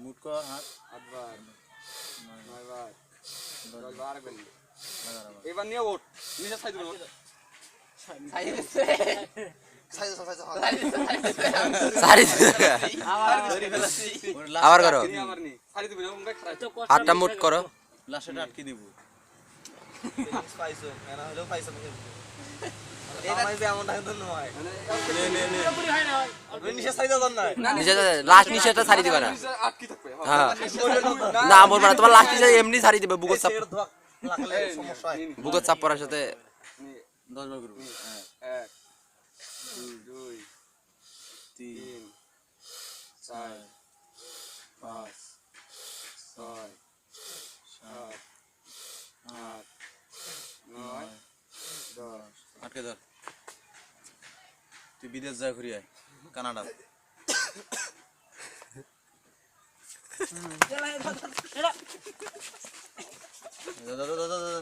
মুট কর হাত 8 বার 9 বার 10 বার করলি এবার নিয়ে ওঠ নিচে সাইড করো আবার করো আমার নি সাইড দিবি না মুখ খারাপ হাতটা মুট করো লাস্টে আটকে দিব পাইছো এনা হলো পাইছো এই যে এমন টাকা তো নয় নে নে নে ওই নিচে সাইড দাও না নিচে লাস্ট নিচেটা ছাড়ি দিবা না আটকি থাকবে হ্যাঁ না বলবা না তোমার লাস্ট নিচে এমনি ছাড়ি দিবে বুকের চাপ লাগলে সমস্যা হয় বুকের চাপ পড়ার সাথে 10 বার করব 1 2 3 4 5 6 7 8 9 10 আটকে ধর তুই বিদেশ যা ঘুরে আয় কানাডা দাদা দাদা দাদা